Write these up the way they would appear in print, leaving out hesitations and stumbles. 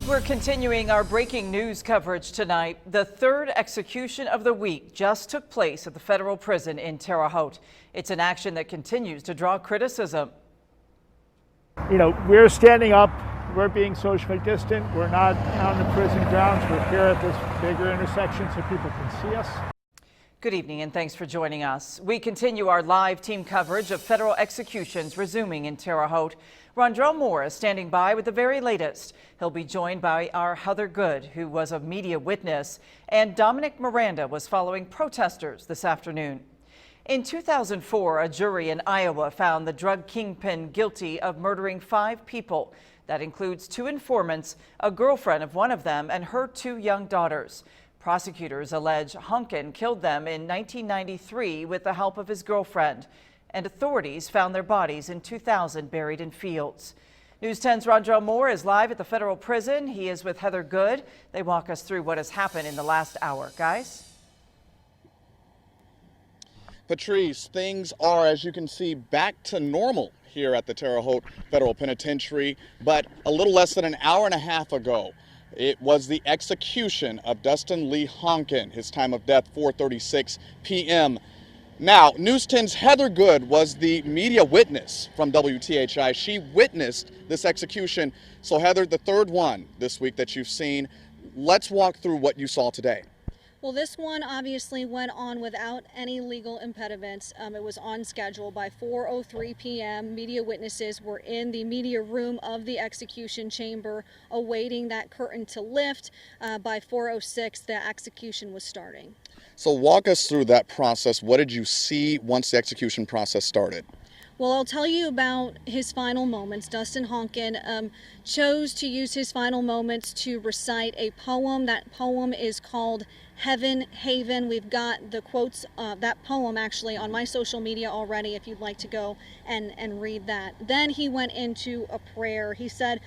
We're continuing our breaking news coverage tonight. The third execution of the week just took place at the federal prison in Terre Haute. It's an action that continues to draw criticism. You know, we're standing up, we're being socially distant, we're not on the prison grounds, we're here at this bigger intersection so people can see us. Good evening and thanks for joining us. We continue our live team coverage of federal executions resuming in Terre Haute. Rondrell Moore is standing by with the very latest. He'll be joined by our Heather Good, who was a media witness, and Dominic Miranda was following protesters this afternoon. In 2004, a jury in Iowa found the drug kingpin guilty of murdering 5 people. That includes 2 informants, a girlfriend of one of them, and her 2 young daughters. Prosecutors allege Honken killed them in 1993 with the help of his girlfriend, and authorities found their bodies in 2000 buried in fields. News 10's Rondrell Moore is live at the federal prison. He is with Heather Good. They walk us through what has happened in the last hour. Guys? Patrice, things are, as you can see, back to normal here at the Terre Haute Federal Penitentiary, but a little less than an hour and a half ago, it was the execution of Dustin Honken, his time of death 4:36 p.m. Now, News 10's Heather Good was the media witness from WTHI. She witnessed this execution. So Heather, the third one this week that you've seen, let's walk through what you saw today. Well, this one obviously went on without any legal impediments. It was on schedule by 4:03 p.m. Media witnesses were in the media room of the execution chamber awaiting that curtain to lift. By 4:06, the execution was starting. So walk us through that process. What did you see once the execution process started? Well, I'll tell you about his final moments. Dustin Honken chose to use his final moments to recite a poem. That poem is called Heaven Haven. We've got the quotes of that poem actually on my social media already if you'd like to go and read that. Then he went into a prayer. He said,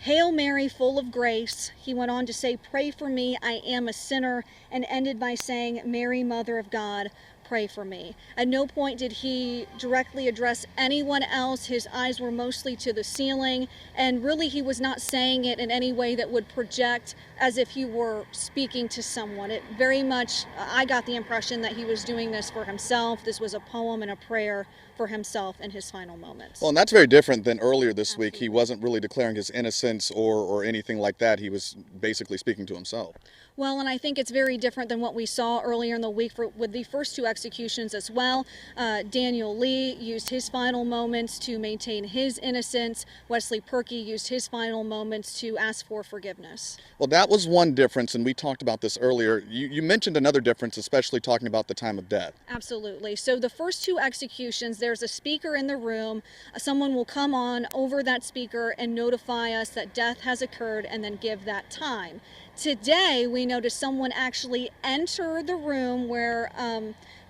"Hail Mary, full of grace." He went on to say, "Pray for me, I am a sinner," and ended by saying, "Mary, Mother of God, pray for me." At no point did he directly address anyone else. His eyes were mostly to the ceiling, and really he was not saying it in any way that would project as if he were speaking to someone. It very much, I got the impression that he was doing this for himself. This was a poem and a prayer for himself in his final moments. Well, and that's very different than earlier this week. He wasn't really declaring his innocence or anything like that. He was basically speaking to himself. Well, and I think it's very different than what we saw earlier in the week with the first 2 executions as well. Daniel Lee used his final moments to maintain his innocence. Wesley Perkey used his final moments to ask for forgiveness. Well, that was one difference, and we talked about this earlier. You mentioned another difference, especially talking about the time of death. Absolutely. So the first 2 executions, there's a speaker in the room. Someone will come on over that speaker and notify us that death has occurred and then give that time. Today, we noticed someone actually enter the room where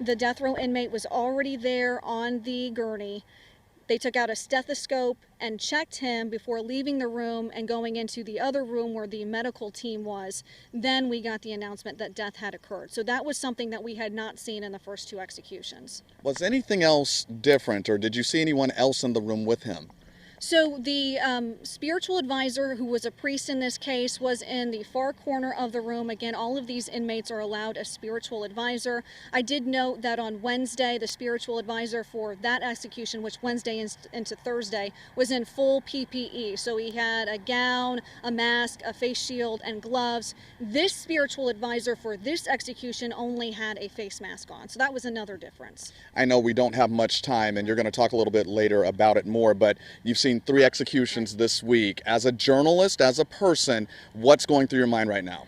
the death row inmate was already there on the gurney. They took out a stethoscope and checked him before leaving the room and going into the other room where the medical team was. Then we got the announcement that death had occurred. So that was something that we had not seen in the first 2 executions. Was anything else different, or did you see anyone else in the room with him? So the spiritual advisor, who was a priest in this case, was in the far corner of the room. Again, all of these inmates are allowed a spiritual advisor. I did note that on Wednesday, the spiritual advisor for that execution, which Wednesday into Thursday, was in full PPE. So he had a gown, a mask, a face shield, and gloves. This spiritual advisor for this execution only had a face mask on. So that was another difference. I know we don't have much time, and you're going to talk a little bit later about it more, but you've seen 3 executions this week. As a journalist, as a person, what's going through your mind right now?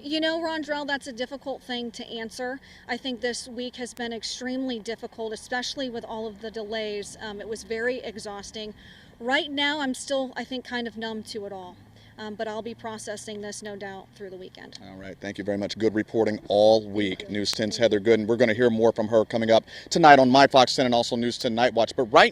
You know, Rondrell, that's a difficult thing to answer. I think this week has been extremely difficult, especially with all of the delays. It was very exhausting. Right now, I'm still, I think, kind of numb to it all. But I'll be processing this, no doubt, through the weekend. All right. Thank you very much. Good reporting all week. News 10's Heather Good, and we're going to hear more from her coming up tonight on My Fox 10 and also News 10 Night Watch. But right